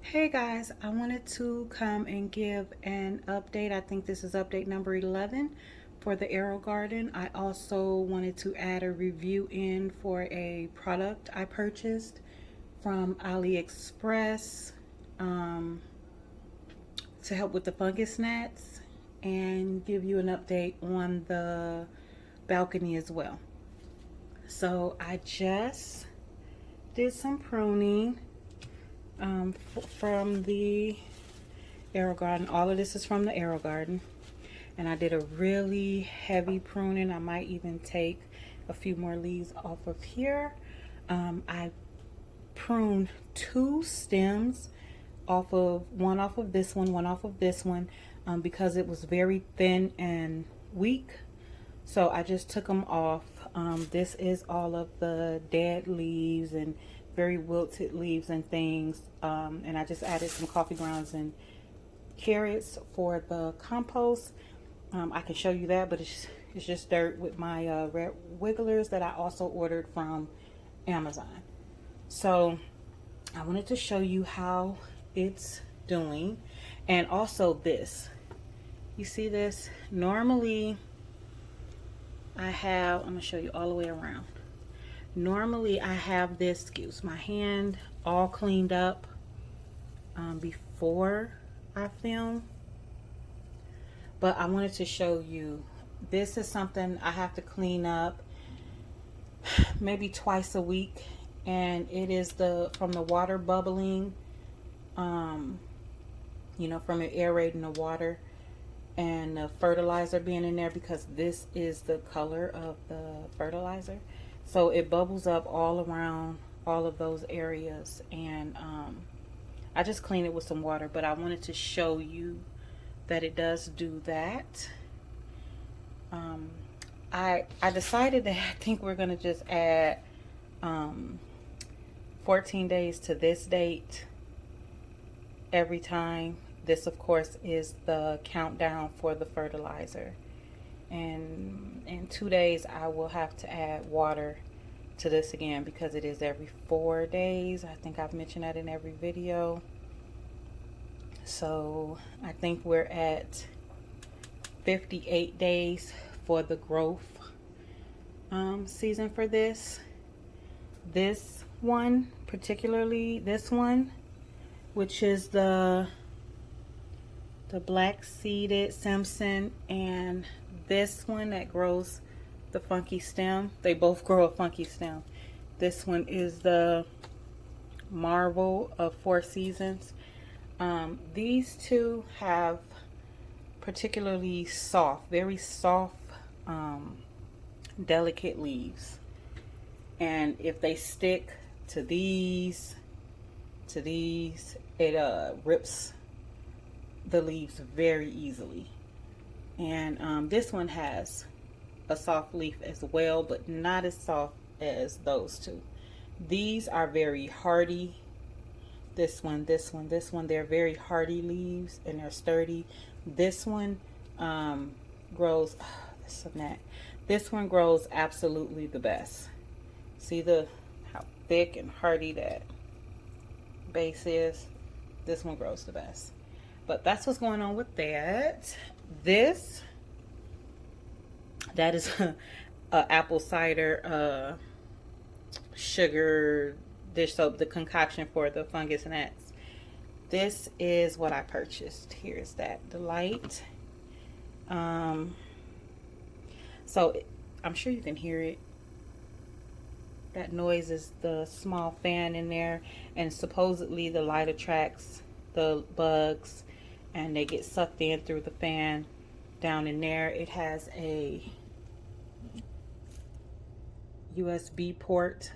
Hey guys, I wanted to come and give an update. I think this is update number 11 for the Aerogarden. I also wanted to add a review in for a product I purchased from AliExpress um, to help with the fungus gnats and give you an update on the balcony as well. So I just did some pruning from the Aerogarden. All of this is from the Aerogarden. And I did a really heavy pruning. I might even take a few more leaves off of here. I pruned two stems one off of this one off of this one, because it was very thin and weak. So I just took them off. This is all of the dead leaves and very wilted leaves and things. And I just added some coffee grounds and carrots for the compost. I can show you that, but it's just dirt with my red wigglers that I also ordered from Amazon. So I wanted to show you how it's doing. And also this. You see this? Normally I'm going to show you all the way around. Normally I have this, excuse my hand, all cleaned up before I film. But I wanted to show you, this is something I have to clean up maybe twice a week. And it is from the water bubbling, from it aerating the water and the fertilizer being in there, because this is the color of the fertilizer. So it bubbles up all around all of those areas. And I just clean it with some water, but I wanted to show you that it does do that. I decided that I think we're gonna just add 14 days to this date every time. This of course is the countdown for the fertilizer, and in 2 days I will have to add water to this again, because it is every 4 days. I think I've mentioned that in every video. So I think we're at 58 days for the growth season for this one, particularly this one, which is the black seeded Simpson, and this one that grows the funky stem. They both grow a funky stem. This one is the Marvel of Four Seasons. These two have particularly soft, very soft, delicate leaves. And if they stick to these, it rips the leaves very easily. And this one has a soft leaf as well, but not as soft as those two. These are very hardy. This one, they're very hardy leaves and they're sturdy. This one grows, this one grows absolutely the best. See how thick and hardy that base is? This one grows the best. But that's what's going on with that. That is a apple cider sugar dish soap, the concoction for the fungus gnats. This is what I purchased. Here's that delight. So I'm sure you can hear it. That noise is the small fan in there, and supposedly the light attracts the bugs and they get sucked in through the fan down in there. It has a USB port.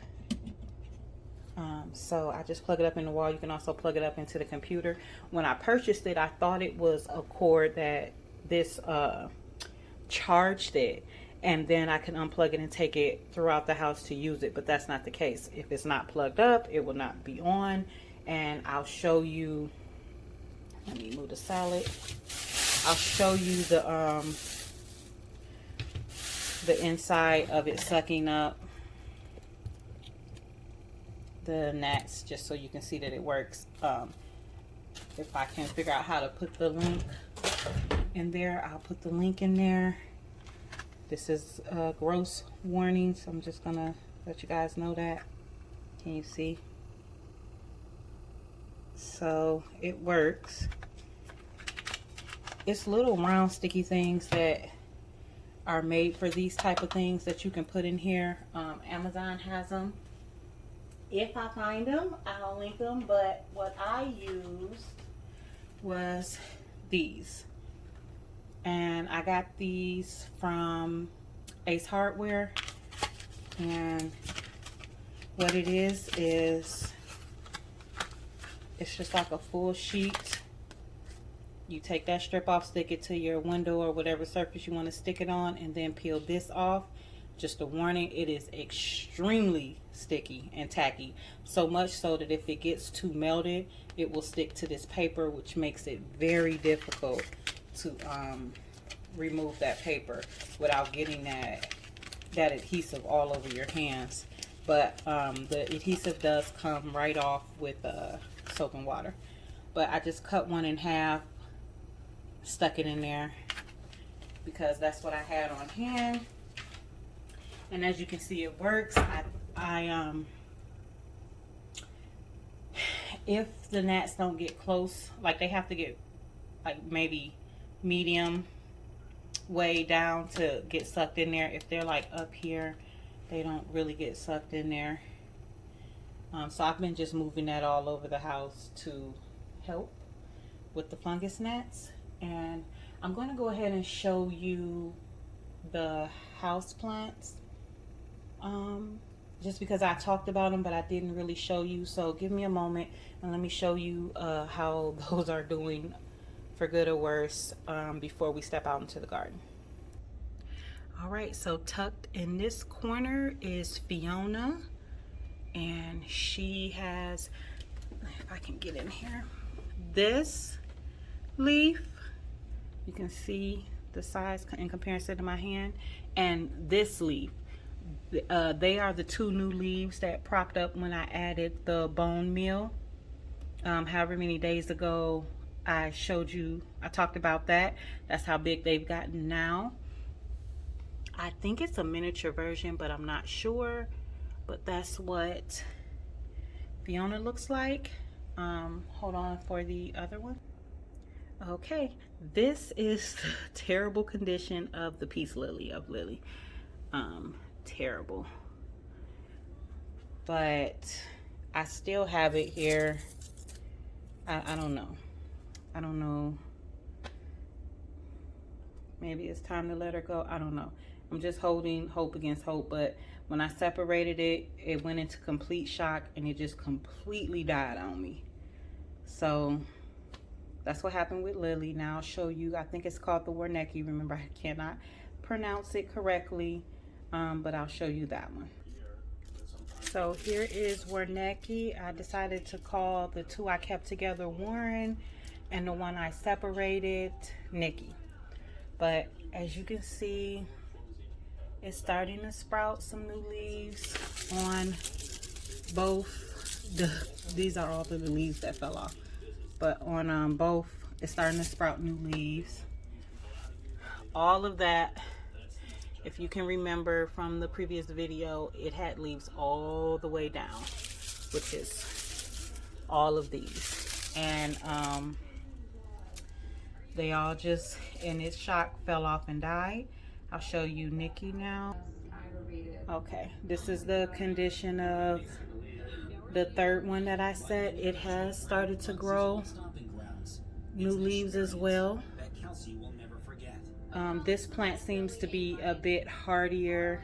So I just plug it up in the wall. You can also plug it up into the computer. When I purchased it, I thought it was a cord that this charged it, and then I can unplug it and take it throughout the house to use it, but that's not the case. If it's not plugged up, it will not be on. And I'll show you, let me move the salad. I'll show you the inside of it sucking up the gnats, just so you can see that it works. If I can figure out how to put the link in there, I'll put the link in there. This is a gross warning, so I'm just gonna let you guys know that. Can you see? So it works. It's little round sticky things that are made for these type of things that you can put in here. Amazon has them. If I find them, I'll link them, but what I used was these. And I got these from Ace Hardware. And what it is it's just like a full sheet. You take that strip off, stick it to your window or whatever surface you want to stick it on, and then peel this off. Just a warning, it is extremely sticky and tacky. So much so that if it gets too melted, it will stick to this paper, which makes it very difficult to remove that paper without getting that adhesive all over your hands. But the adhesive does come right off with soap and water. But I just cut one in half, stuck it in there because that's what I had on hand. And as you can see, it works. If the gnats don't get close, like they have to get like maybe medium way down to get sucked in there. If they're like up here, they don't really get sucked in there. So I've been just moving that all over the house to help with the fungus gnats. And I'm going to go ahead and show you the house plants. Just because I talked about them, but I didn't really show you. So give me a moment and let me show you how those are doing, for good or worse, before we step out into the garden. All right, so tucked in this corner is Fiona, and she has, if I can get in here, this leaf. You can see the size in comparison to my hand, and this leaf. They are the two new leaves that propped up when I added the bone meal. However many days ago I showed you, I talked about that. That's how big they've gotten now. I think it's a miniature version, but I'm not sure. But that's what Fiona looks like. Hold on for the other one. Okay, this is the terrible condition of the peace lily of Lily. Terrible. But I still have it here. I don't know. I don't know. Maybe it's time to let her go. I don't know. I'm just holding hope against hope. But when I separated it, it went into complete shock and it just completely died on me. So that's what happened with Lily. Now I'll show you. I think it's called the Wernicke. Remember, I cannot pronounce it correctly, but I'll show you that one. So here is Wernicke. I decided to call the two I kept together Warren, and the one I separated Nikki. But as you can see, it's starting to sprout some new leaves on both. These are all the leaves that fell off. But on both, it's starting to sprout new leaves. All of that, if you can remember from the previous video, it had leaves all the way down, which is all of these. And they all just, in its shock, fell off and died. I'll show you Nikki now. Okay, this is the condition of the third one that I said. It has started to grow new leaves as well. This plant seems to be a bit hardier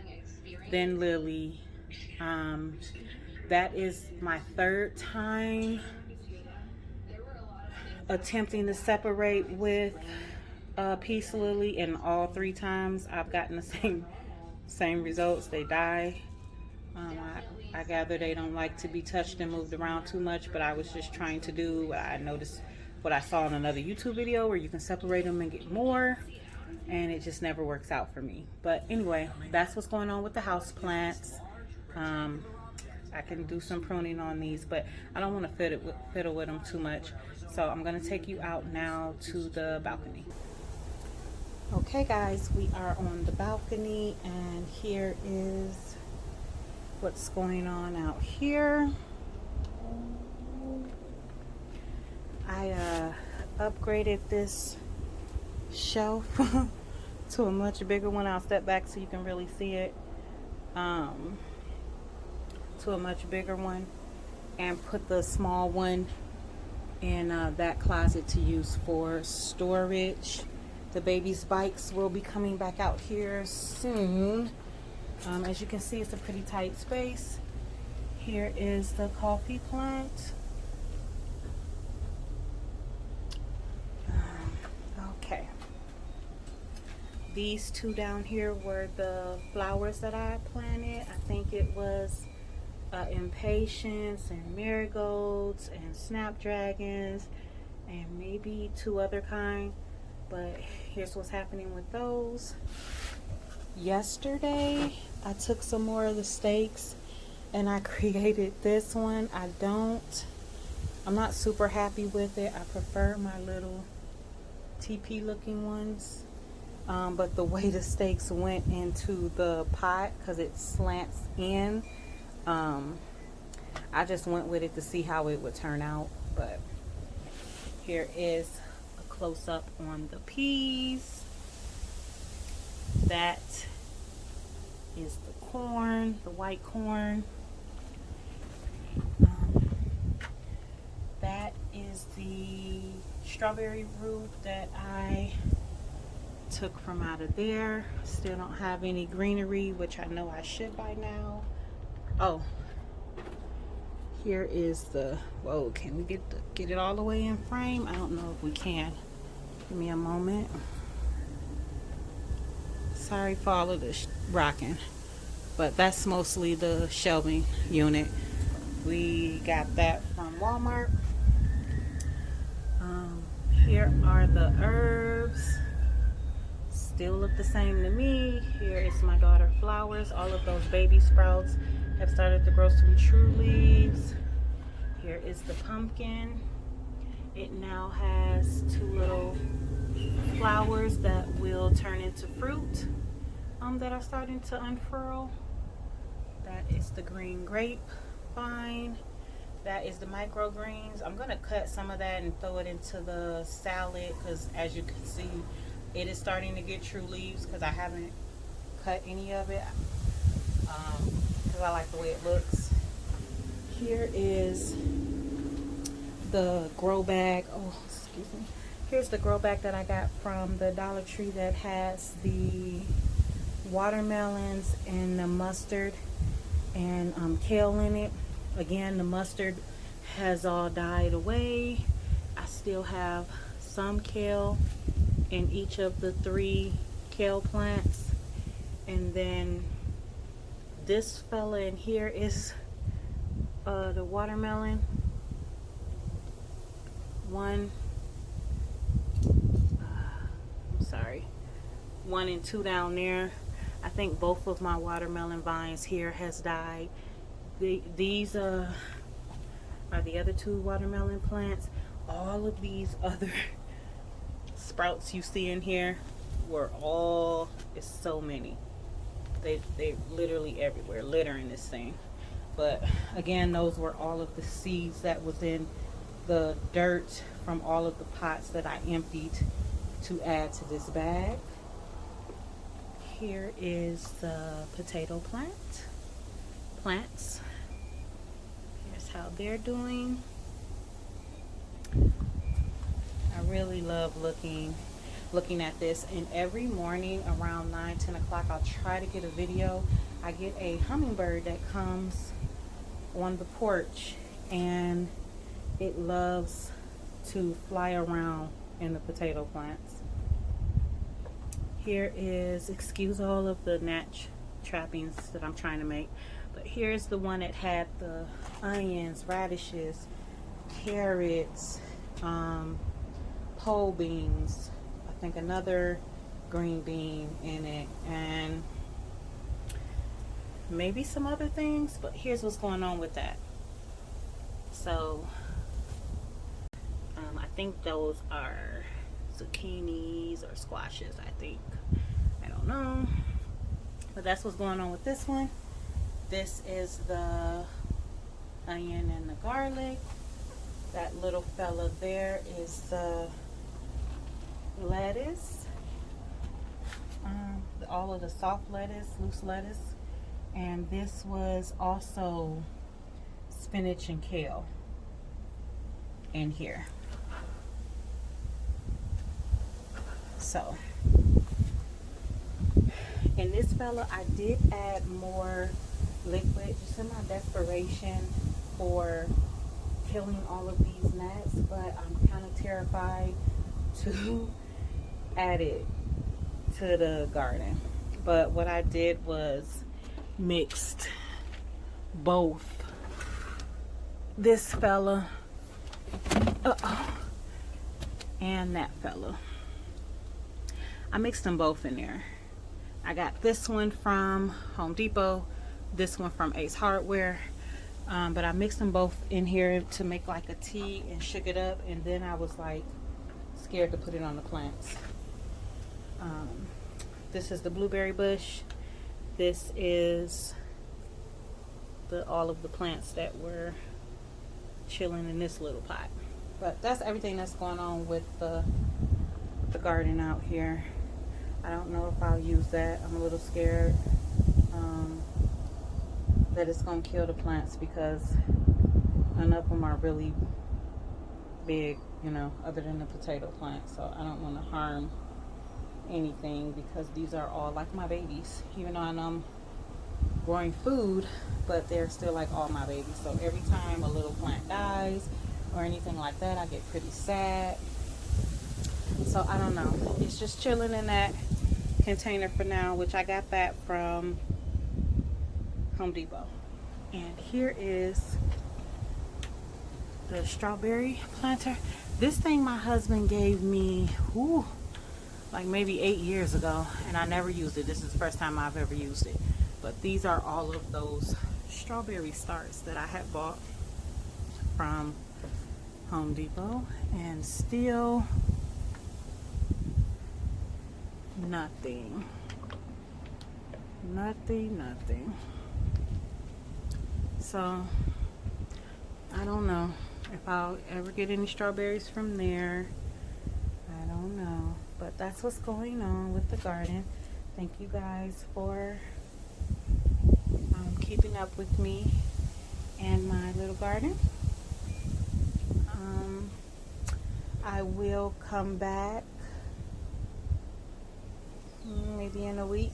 than Lily. That is my third time attempting to separate with Peace Lily, and all three times I've gotten the same results. They die. I gather they don't like to be touched and moved around too much, but I was just trying to do what I noticed, what I saw in another YouTube video where you can separate them and get more, and it just never works out for me. But anyway, that's what's going on with the house plants. I can do some pruning on these, but I don't want to fiddle with them too much. So I'm going to take you out now to the balcony. Okay guys, we are on the balcony, and here is what's going on out here. I upgraded this shelf to a much bigger one. I'll step back so you can really see it. To a much bigger one, and put the small one in that closet to use for storage. The baby's bikes will be coming back out here soon. As you can see, it's a pretty tight space. Here is the coffee plant. Okay. These two down here were the flowers that I planted. I think it was impatiens and marigolds and snapdragons and maybe 2 other kind. But here's what's happening with those. Yesterday I took some more of the stakes and I created this one. I'm not super happy with it. I prefer my little TP looking ones, but the way the stakes went into the pot, because it slants in, I just went with it to see how it would turn out. But here is a close-up on the peas. That is the corn, the white corn. That is the strawberry root that I took from out of there. Still don't have any greenery, which I know I should by now. Oh, here is the, whoa, can we get it all the way in frame? I don't know if we can. Give me a moment. Sorry for all of this rocking, but that's mostly the shelving unit. We got that from Walmart. Here are the herbs. Still look the same to me. Here is my daughter flowers. All of those baby sprouts have started to grow some true leaves. Here is the pumpkin. It now has 2 little flowers that will turn into fruit that are starting to unfurl. That is the green grapevine. That is the microgreens. I'm gonna cut some of that and throw it into the salad, because as you can see, it is starting to get true leaves, because I haven't cut any of it because I like the way it looks. Here is the grow bag. Oh, excuse me. Here's the grow bag that I got from the Dollar Tree that has the watermelons and the mustard and kale in it. Again, the mustard has all died away. I still have some kale in each of the 3 kale plants. And then this fella in here is the watermelon. I'm sorry, 1 and 2 down there. I think both of my watermelon vines here has died. These are the other 2 watermelon plants. All of these other sprouts you see in here were all, it's so many. They literally everywhere, littering this thing. But again, those were all of the seeds that was in the dirt from all of the pots that I emptied to add to this bag. Here is the potato plants. Here's how they're doing. I really love looking at this, and every morning around 9-10 o'clock I'll try to get a video. I get a hummingbird that comes on the porch, and it loves to fly around in the potato plants. Here is, excuse all of the natch trappings that I'm trying to make, but here's the one that had the onions, radishes, carrots, pole beans, I think another green bean in it, and maybe some other things, but here's what's going on with that. So I think those are zucchinis or squashes, I think. I don't know. But that's what's going on with this one. This is the onion and the garlic. That little fella there is the lettuce. All of the soft lettuce, loose lettuce. And this was also spinach and kale in here. So, in this fella, I did add more liquid just in my desperation for killing all of these gnats, but I'm kind of terrified to add it to the garden. But what I did was mixed both this fella and that fella. I mixed them both in there. I got this one from Home Depot, this one from Ace Hardware, but I mixed them both in here to make like a tea and shook it up, and then I was like scared to put it on the plants. This is the blueberry bush. This is all of the plants that were chilling in this little pot. But that's everything that's going on with the garden out here. I don't know if I'll use that. I'm a little scared that it's going to kill the plants because none of them are really big, you know, other than the potato plant. So I don't want to harm anything because these are all like my babies. Even though I know I'm growing food, but they're still like all my babies. So every time a little plant dies or anything like that, I get pretty sad. So I don't know. It's just chilling in that container for now, which I got that from Home Depot. And here is the strawberry planter. This thing my husband gave me like maybe 8 years ago, and I never used it. This is the first time I've ever used it. But these are all of those strawberry starts that I had bought from Home Depot, and still nothing. So I don't know if I'll ever get any strawberries from there. I don't know, but that's what's going on with the garden. Thank you guys for keeping up with me and my little garden. I will come back maybe in a week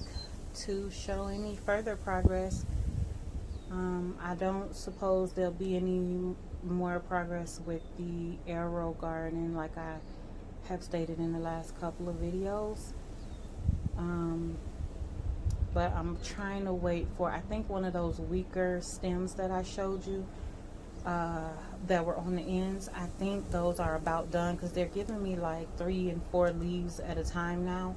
to show any further progress. I don't suppose there'll be any more progress with the Aerogarden like I have stated in the last couple of videos. But I'm trying to wait for, I think, one of those weaker stems that I showed you that were on the ends. I think those are about done because they're giving me like 3 and 4 leaves at a time now.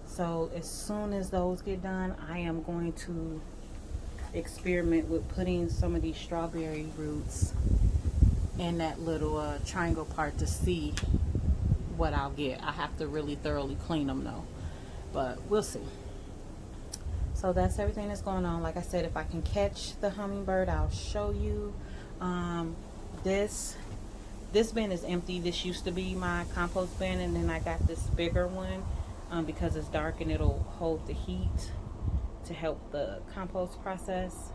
So as soon as those get done, I am going to experiment with putting some of these strawberry roots in that little triangle part to see what I'll get. I have to really thoroughly clean them though, but we'll see. So that's everything that's going on. Like I said, if I can catch the hummingbird, I'll show you. This bin is empty. This used to be my compost bin, and then I got this bigger one because it's dark and it'll hold the heat to help the compost process.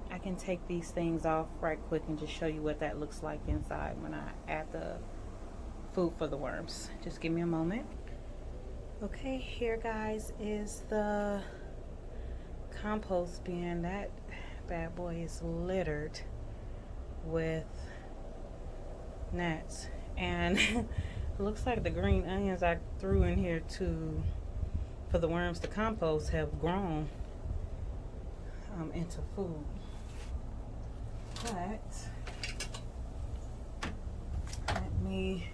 I can take these things off right quick and just show you what that looks like inside when I add the food for the worms. Just give me a moment. Okay, here guys is the compost bin. That bad boy is littered with gnats, and it looks like the green onions I threw in here for the worms to compost have grown into food. But let me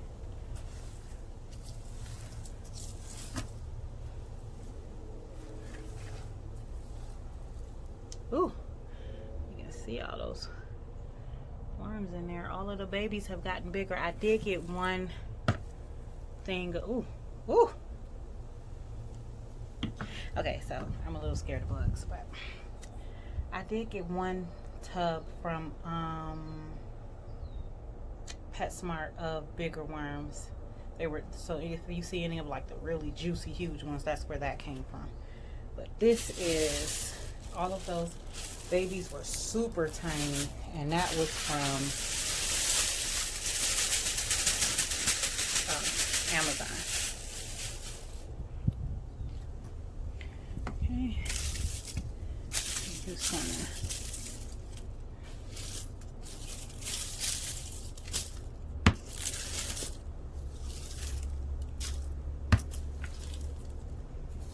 worms in there. All of the babies have gotten bigger. I did get one thing. Ooh, ooh. Okay, so I'm a little scared of bugs, but I did get one tub from PetSmart of bigger worms. They were, so if you see any of like the really juicy huge ones, that's where that came from. But this is, all of those babies were super tiny, and that was from Amazon. Okay, just gonna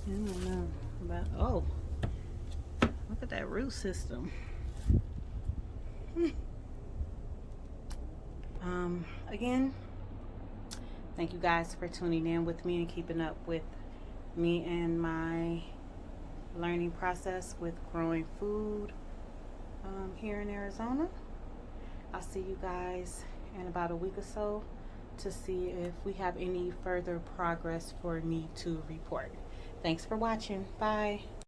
I don't know about, oh, look at that root system. Again, thank you guys for tuning in with me and keeping up with me and my learning process with growing food here in Arizona. I'll see you guys in about a week or so to see if we have any further progress for me to report. Thanks for watching. Bye.